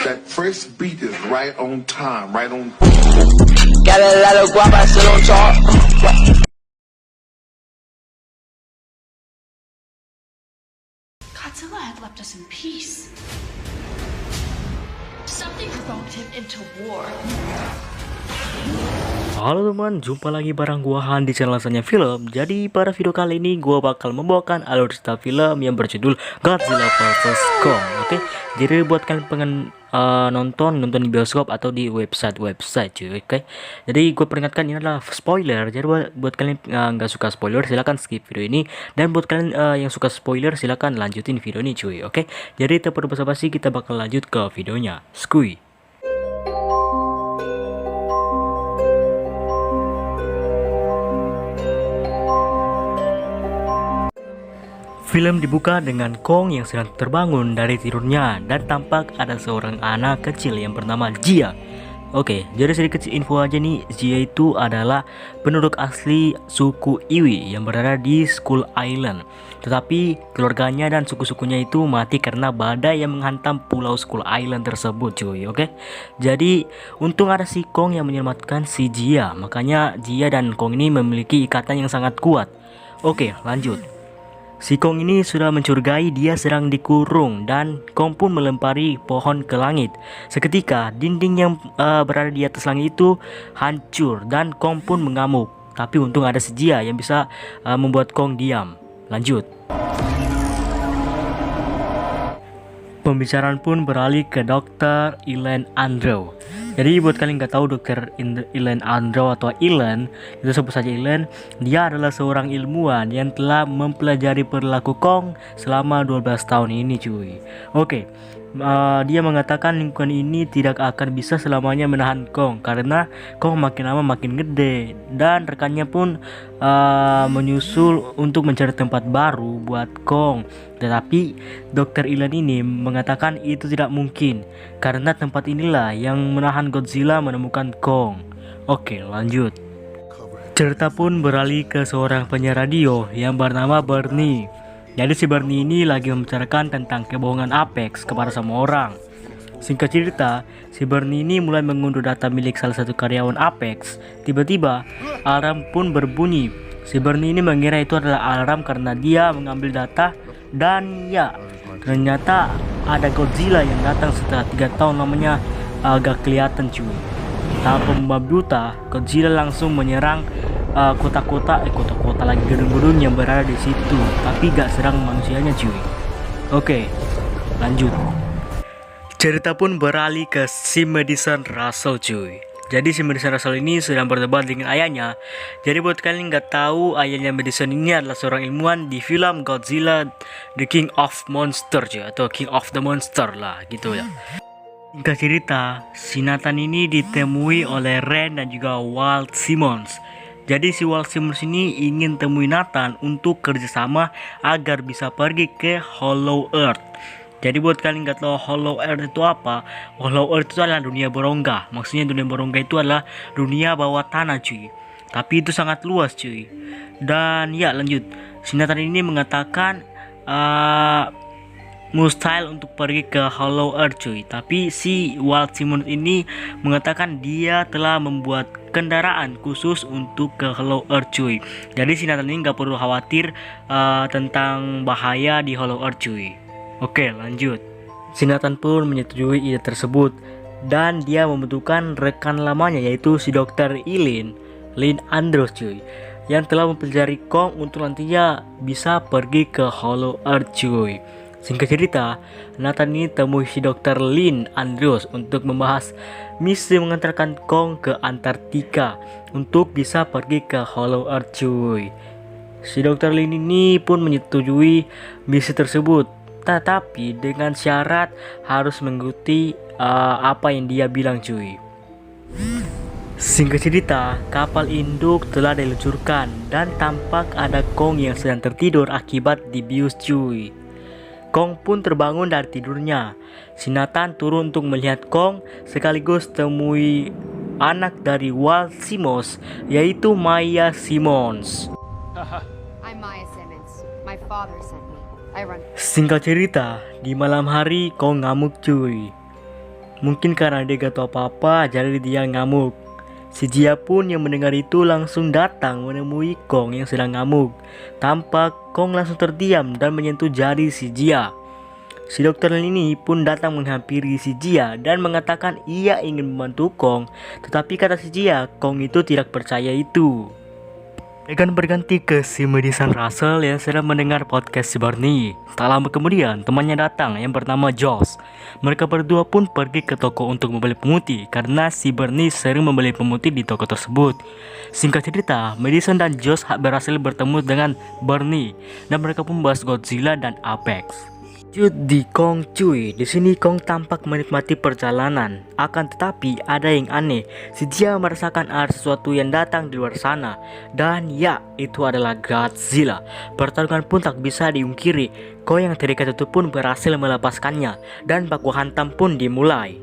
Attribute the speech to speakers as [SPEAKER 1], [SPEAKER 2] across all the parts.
[SPEAKER 1] That fresh beat is right on time, right on.
[SPEAKER 2] Got a lot of guap, I still don't talk.
[SPEAKER 3] Godzilla had left us in peace. Something provoked him into war.
[SPEAKER 4] Halo teman, jumpa lagi bareng gua Han di channel Sanya Film. Jadi pada video kali ini gua bakal membawakan alur cerita film yang berjudul Godzilla vs Kong. Oke, jadi buat kalian pengen nonton di bioskop atau di website cuy. Oke, jadi gue peringatkan ini adalah spoiler. Jadi buat kalian nggak suka spoiler silahkan skip video ini, dan buat kalian yang suka spoiler silahkan lanjutin video ini cuy. Oke, jadi tanpa basa-basi kita bakal lanjut ke videonya. Skuy. Film dibuka dengan Kong yang sedang terbangun dari tidurnya dan tampak ada seorang anak kecil yang bernama Jia. Oke, jadi sedikit info aja nih, Jia itu adalah penduduk asli suku Iwi yang berada di Skull Island. Tetapi keluarganya dan suku-sukunya itu mati karena badai yang menghantam pulau Skull Island tersebut cuy. Oke, jadi untung ada si Kong yang menyelamatkan si Jia. Makanya Jia dan Kong ini memiliki ikatan yang sangat kuat. Oke, lanjut. Si Kong ini sudah mencurigai dia sedang dikurung dan Kong pun melempari pohon ke langit. Seketika dinding yang berada di atas langit itu hancur dan Kong pun mengamuk. Tapi untung ada si Jia yang bisa membuat Kong diam. Lanjut. Pembicaraan pun beralih ke Dr. Elaine Andrew. Jadi buat kalian nggak tahu Dr. Elaine Andrew atau Elaine, itu sebut saja Elaine, dia adalah seorang ilmuwan yang telah mempelajari perilaku Kong selama 12 tahun ini cuy. Oke, dia mengatakan lingkungan ini tidak akan bisa selamanya menahan Kong karena Kong makin lama makin gede, dan rekannya pun menyusul untuk mencari tempat baru buat Kong. Tetapi Dr. Elaine ini mengatakan itu tidak mungkin karena tempat inilah yang menahan Godzilla menemukan Kong. Oke, lanjut. Cerita pun beralih ke seorang penyiar radio yang bernama Bernie. Jadi si Bernie ini lagi membicarakan tentang kebohongan Apex kepada semua orang. Singkat cerita, si Bernie ini mulai mengunduh data milik salah satu karyawan Apex. Tiba-tiba alarm pun berbunyi. Si Bernie ini mengira itu adalah alarm karena dia mengambil data, dan ya, ternyata ada Godzilla yang datang setelah 3 tahun namanya agak kelihatan cuy. Tanpa membabi buta, Godzilla langsung menyerang kota-kota lagi gedung-gedung yang berada di situ, tapi gak serang manusianya cuy. Oke, lanjut. Cerita pun beralih ke si Madison Russell cuy. Jadi si Madison Russell ini sedang berdebat dengan ayahnya. Jadi buat kalian nggak tahu, ayahnya Madison ini adalah seorang ilmuwan di film Godzilla The King of Monster cuy, atau King of the Monster lah gitu ya. Singkat cerita, si Nathan ini ditemui oleh Ren dan juga Walt Simmons. Jadi si Walt Simmons ini ingin temui Nathan untuk kerjasama agar bisa pergi ke Hollow Earth. Jadi buat kalian nggak tahu Hollow Earth itu apa, Hollow Earth itu adalah dunia berongga. Maksudnya dunia berongga itu adalah dunia bawah tanah cuy. Tapi itu sangat luas cuy. Dan ya lanjut, si Nathan ini mengatakan mustahil untuk pergi ke Hollow Earth cuy. Tapi si Walt Simmons ini mengatakan dia telah membuat kendaraan khusus untuk ke Hollow Earth cuy. Jadi si Nathan ini nggak perlu khawatir tentang bahaya di Hollow Earth cuy. Oke, lanjut. Si Nathan pun menyetujui ide tersebut dan dia membutuhkan rekan lamanya yaitu si Dr. Elaine Andrews cuy, yang telah mempelajari Kong untuk nantinya bisa pergi ke Hollow Earth cuy. Singkat cerita, Nathan ini temui si Dr. Elaine Andrews untuk membahas misi mengantarkan Kong ke Antartika untuk bisa pergi ke Hollow Earth cuy. Si Dr. Elaine ini pun menyetujui misi tersebut, tetapi dengan syarat harus mengikuti apa yang dia bilang cuy. Singkat cerita, kapal induk telah diluncurkan dan tampak ada Kong yang sedang tertidur akibat dibius cuy. Kong pun terbangun dari tidurnya. Si Nathan turun untuk melihat Kong sekaligus temui anak dari Walt Simmons yaitu Maya Simmons.
[SPEAKER 5] I'm Maya Simmons. My father sent me. I run.
[SPEAKER 4] Singkat cerita, di malam hari Kong ngamuk cuy. Mungkin karena dia gak tahu apa-apa, jadi dia ngamuk. Si Jia pun yang mendengar itu langsung datang menemui Kong yang sedang ngamuk. Tampak Kong langsung terdiam dan menyentuh jari si Jia. Si dokter ini pun datang menghampiri si Jia dan mengatakan ia ingin membantu Kong. Tetapi kata si Jia, Kong itu tidak percaya itu. Akan berganti ke si Madison Russell yang sedang mendengar podcast si Barney. Tak lama kemudian temannya datang yang bernama Josh. Mereka berdua pun pergi ke toko untuk membeli pemutih karena si Barney sering membeli pemutih di toko tersebut. Singkat cerita, Madison dan Josh berhasil bertemu dengan Barney dan mereka pun membahas Godzilla dan Apex. Lanjut di Kong cuy. Di sini Kong tampak menikmati perjalanan. Akan tetapi ada yang aneh. Si Jia merasakan ada sesuatu yang datang di luar sana. Dan ya, itu adalah Godzilla. Pertarungan pun tak bisa diungkiri. Kong yang terikat itu pun berhasil melepaskannya. Dan baku hantam pun dimulai.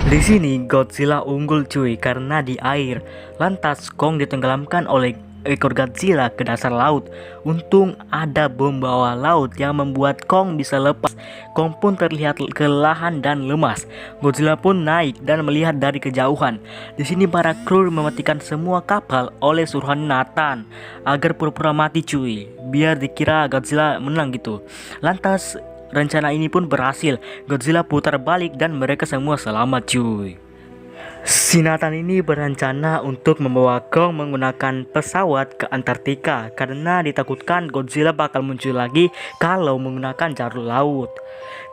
[SPEAKER 4] Di sini Godzilla unggul cuy karena di air. Lantas Kong ditenggelamkan oleh ekor Godzilla ke dasar laut. Untung ada bom bawah laut yang membuat Kong bisa lepas. Kong pun terlihat kelelahan dan lemas. Godzilla pun naik dan melihat dari kejauhan. Di sini para kru mematikan semua kapal oleh suruhan Nathan agar pura-pura mati cuy, biar dikira Godzilla menang gitu. Lantas rencana ini pun berhasil. Godzilla putar balik dan mereka semua selamat cuy. Si Nathan ini berencana untuk membawa Kong menggunakan pesawat ke Antartika karena ditakutkan Godzilla bakal muncul lagi kalau menggunakan jalur laut.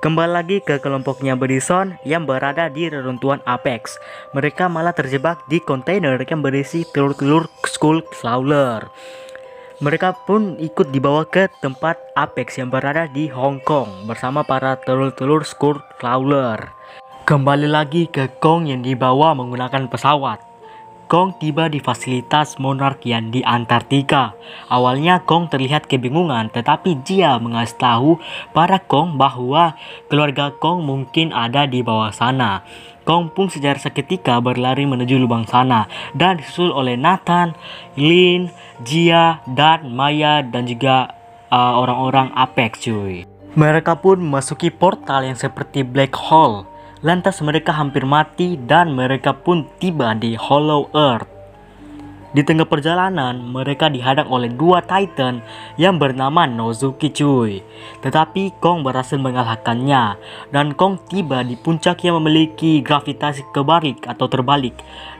[SPEAKER 4] Kembali lagi ke kelompoknya Madison yang berada di reruntuhan Apex. Mereka malah terjebak di kontainer yang berisi telur-telur Skullcrawler. Mereka pun ikut dibawa ke tempat Apex yang berada di Hong Kong bersama para telur-telur Skullcrawler. Kembali lagi ke Kong yang dibawa menggunakan pesawat. Kong tiba di fasilitas Monarchian di Antartika. Awalnya Kong terlihat kebingungan, tetapi Jia mengasih tahu pada Kong bahwa keluarga Kong mungkin ada di bawah sana. Kong pun secara seketika berlari menuju lubang sana dan disusul oleh Nathan, Lin, Jia, dan Maya dan juga orang-orang Apex cuy. Mereka pun memasuki portal yang seperti black hole. Lantas mereka hampir mati dan mereka pun tiba di Hollow Earth. Di tengah perjalanan, mereka dihadang oleh dua Titan yang bernama Nozuki cuy. Tetapi Kong berhasil mengalahkannya. Dan Kong tiba di puncak yang memiliki gravitasi kebalik atau terbalik.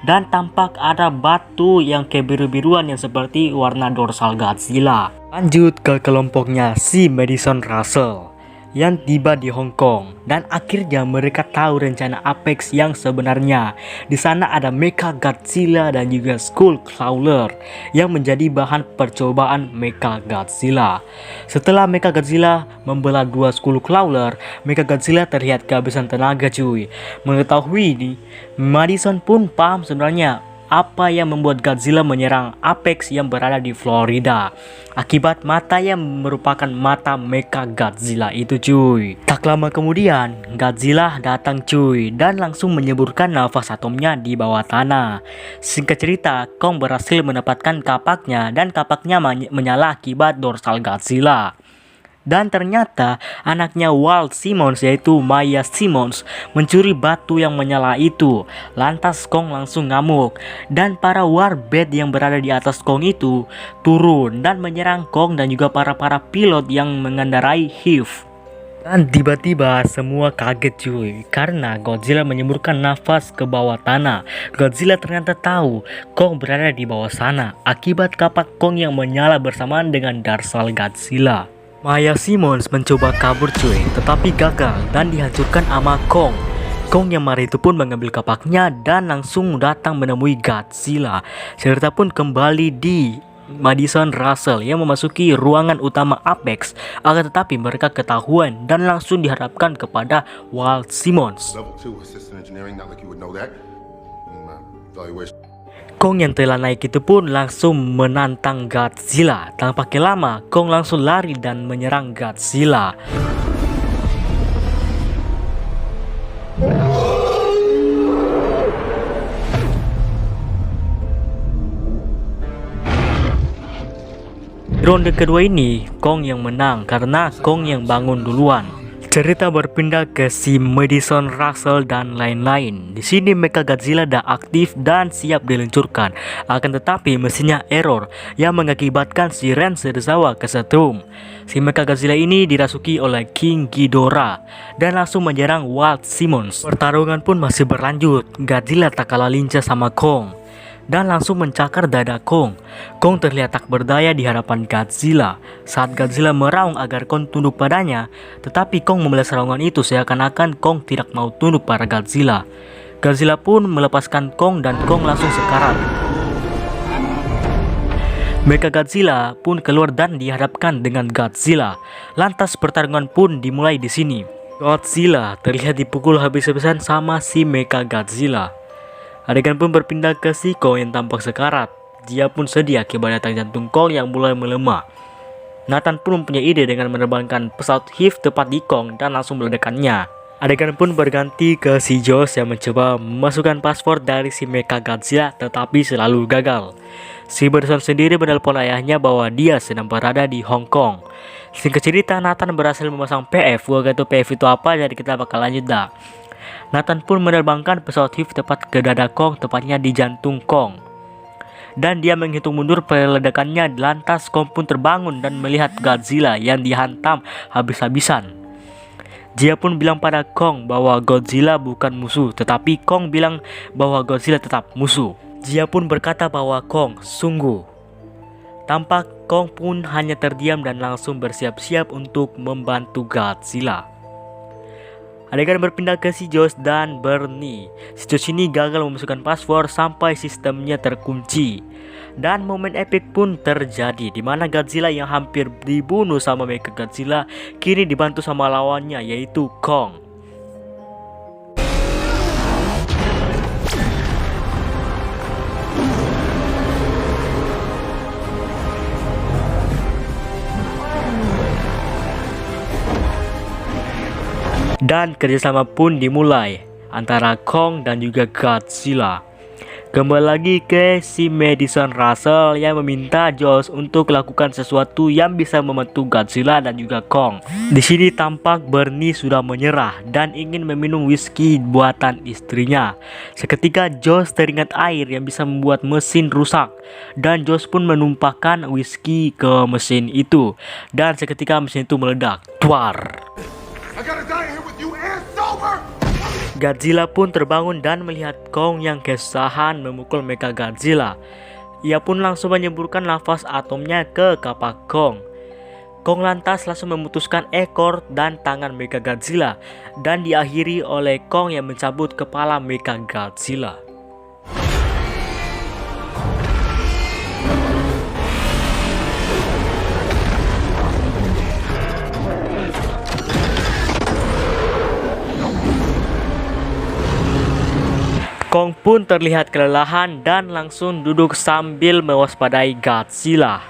[SPEAKER 4] Dan tampak ada batu yang kebiru-biruan yang seperti warna dorsal Godzilla. Lanjut ke kelompoknya si Madison Russell yang tiba di Hong Kong dan akhirnya mereka tahu rencana Apex yang sebenarnya. Di sana ada Mecha Godzilla dan juga Skullcrawler yang menjadi bahan percobaan Mecha Godzilla. Setelah Mecha Godzilla membelah dua Skullcrawler, Mecha Godzilla terlihat kehabisan tenaga cuy. Mengetahui ini, Madison pun paham sebenarnya apa yang membuat Godzilla menyerang Apex yang berada di Florida. Akibat mata yang merupakan mata Mecha Godzilla itu cuy. Tak lama kemudian Godzilla datang cuy dan langsung menyeburkan nafas atomnya di bawah tanah. Singkat cerita, Kong berhasil mendapatkan kapaknya dan kapaknya menyala akibat dorsal Godzilla. Dan ternyata anaknya Walt Simmons yaitu Maya Simmons mencuri batu yang menyala itu. Lantas Kong langsung ngamuk dan para warbird yang berada di atas Kong itu turun dan menyerang Kong dan juga para pilot yang mengendarai Hive. Dan tiba-tiba semua kaget cuy karena Godzilla menyemburkan nafas ke bawah tanah. Godzilla ternyata tahu Kong berada di bawah sana akibat kapak Kong yang menyala bersamaan dengan dorsal Godzilla. Maya Simmons mencoba kabur cuy, tetapi gagal dan dihancurkan sama Kong. Kong yang marah itu pun mengambil kapaknya dan langsung datang menemui Godzilla. Cerita pun kembali di Madison Russell yang memasuki ruangan utama Apex. Akan tetapi mereka ketahuan dan langsung dihadapkan kepada Walt Simmons. Kong yang telah naik itu pun langsung menantang Godzilla. Tak pakai lama, Kong langsung lari dan menyerang Godzilla. Ronde kedua ini Kong yang menang karena Kong yang bangun duluan. Cerita berpindah ke si Madison, Russell, dan lain-lain. Di sini Mechagodzilla dah aktif dan siap diluncurkan. Akan tetapi mesinnya error yang mengakibatkan si Ren Serizawa kesetrum. Si Mechagodzilla ini dirasuki oleh King Ghidorah dan langsung menyerang Walt Simmons. Pertarungan pun masih berlanjut. Godzilla tak kalah lincah sama Kong dan langsung mencakar dada Kong. Kong terlihat tak berdaya di hadapan Godzilla. Saat Godzilla meraung agar Kong tunduk padanya, tetapi Kong membalas serangan itu seakan-akan Kong tidak mau tunduk pada Godzilla. Godzilla pun melepaskan Kong dan Kong langsung sekarat. Mechagodzilla pun keluar dan dihadapkan dengan Godzilla. Lantas pertarungan pun dimulai di sini. Godzilla terlihat dipukul habis-habisan sama si Mechagodzilla. Adegan pun berpindah ke si Kong yang tampak sekarat. Dia pun sedih akibat datang jantung Kong yang mulai melemah. Nathan pun mempunyai ide dengan menerbangkan pesawat Hive tepat di Kong dan langsung meledakannya. Adegan pun berganti ke si Josh yang mencoba memasukkan paspor dari si Mechagodzilla tetapi selalu gagal. Si Madison sendiri menelpon ayahnya bahwa dia sedang berada di Hong Kong. Singkat cerita, Nathan berhasil memasang PF. Gua gak tau PF itu apa, jadi kita bakal lanjut dah. Nathan pun menerbangkan pesawat Hive tepat ke dada Kong, tepatnya di jantung Kong. Dan dia menghitung mundur peledakannya. Lantas Kong pun terbangun dan melihat Godzilla yang dihantam habis-habisan. Dia pun bilang pada Kong bahwa Godzilla bukan musuh, tetapi Kong bilang bahwa Godzilla tetap musuh. Dia pun berkata bahwa Kong sungguh. Tampak Kong pun hanya terdiam dan langsung bersiap-siap untuk membantu Godzilla. Adegan berpindah ke si Josh dan Bernie. Si Josh ini gagal memasukkan paspor sampai sistemnya terkunci. Dan momen epik pun terjadi di mana Godzilla yang hampir dibunuh sama Mechagodzilla kini dibantu sama lawannya yaitu Kong. Dan kerjasama pun dimulai antara Kong dan juga Godzilla. Kembali lagi ke si Madison Russell yang meminta Josh untuk lakukan sesuatu yang bisa membantu Godzilla dan juga Kong. Di sini tampak Bernie sudah menyerah dan ingin meminum whisky buatan istrinya. Seketika Josh teringat air yang bisa membuat mesin rusak dan Josh pun menumpahkan whisky ke mesin itu dan seketika mesin itu meledak. Tuar. Godzilla pun terbangun dan melihat Kong yang kesusahan memukul Mechagodzilla. Ia pun langsung menyemburkan nafas atomnya ke kapak Kong. Kong lantas langsung memutuskan ekor dan tangan Mechagodzilla dan diakhiri oleh Kong yang mencabut kepala Mechagodzilla. Kong pun terlihat kelelahan dan langsung duduk sambil mewaspadai Godzilla.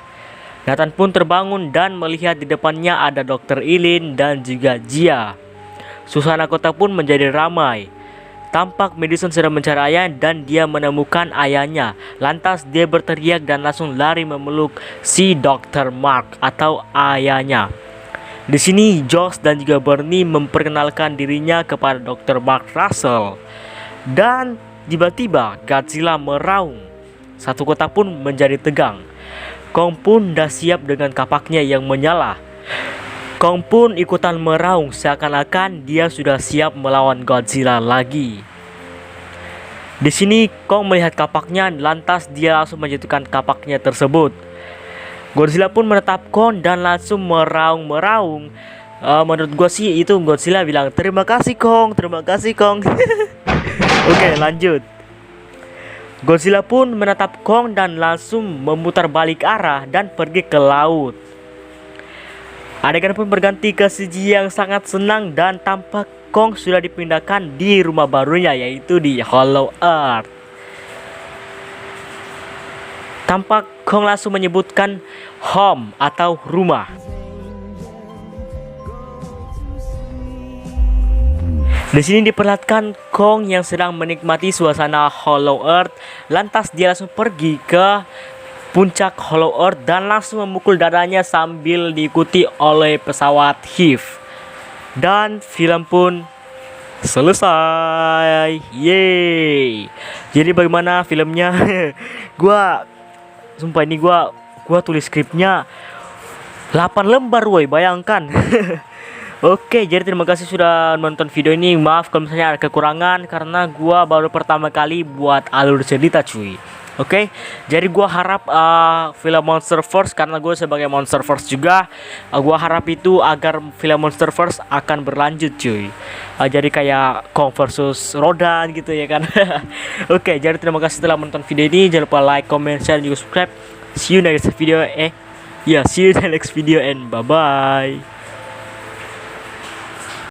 [SPEAKER 4] Nathan pun terbangun dan melihat di depannya ada Dr. Eileen dan juga Jia. Suasana kota pun menjadi ramai. Tampak Madison sedang mencari ayah dan dia menemukan ayahnya. Lantas dia berteriak dan langsung lari memeluk si Dr. Mark atau ayahnya. Di sini Josh dan juga Bernie memperkenalkan dirinya kepada Dr. Mark Russell. Dan tiba-tiba Godzilla meraung. Satu kota pun menjadi tegang. Kong pun dah siap dengan kapaknya yang menyala. Kong pun ikutan meraung seakan-akan dia sudah siap melawan Godzilla lagi. Di sini Kong melihat kapaknya, lantas dia langsung menjatuhkan kapaknya tersebut. Godzilla pun menatap Kong dan langsung meraung-meraung. Menurut gua sih itu Godzilla bilang terima kasih Kong, terima kasih Kong. Oke, lanjut. Godzilla pun menatap Kong dan langsung memutar balik arah dan pergi ke laut. Adegan pun berganti ke CG yang sangat senang dan tampak Kong sudah dipindahkan di rumah barunya yaitu di Hollow Earth. Tampak Kong langsung menyebutkan home atau rumah. Di sini diperlihatkan Kong yang sedang menikmati suasana Hollow Earth. Lantas dia langsung pergi ke puncak Hollow Earth dan langsung memukul dadanya sambil diikuti oleh pesawat Hive. Dan film pun selesai. Yeay. Jadi bagaimana filmnya? Sumpah ini gua tulis skripnya 8 lembar woi, bayangkan. Oke, jadi terima kasih sudah nonton video ini. Maaf kalau misalnya ada kekurangan karena gua baru pertama kali buat alur cerita cuy. Oke, jadi gua harap film Monsterverse, karena gue sebagai Monsterverse juga, gua harap itu agar film Monsterverse akan berlanjut cuy. Jadi kayak Kong versus Rodan gitu ya kan. Oke, jadi terima kasih telah menonton video ini. Jangan lupa like, comment, share, dan juga subscribe. See you next video. See you in the next video and bye bye.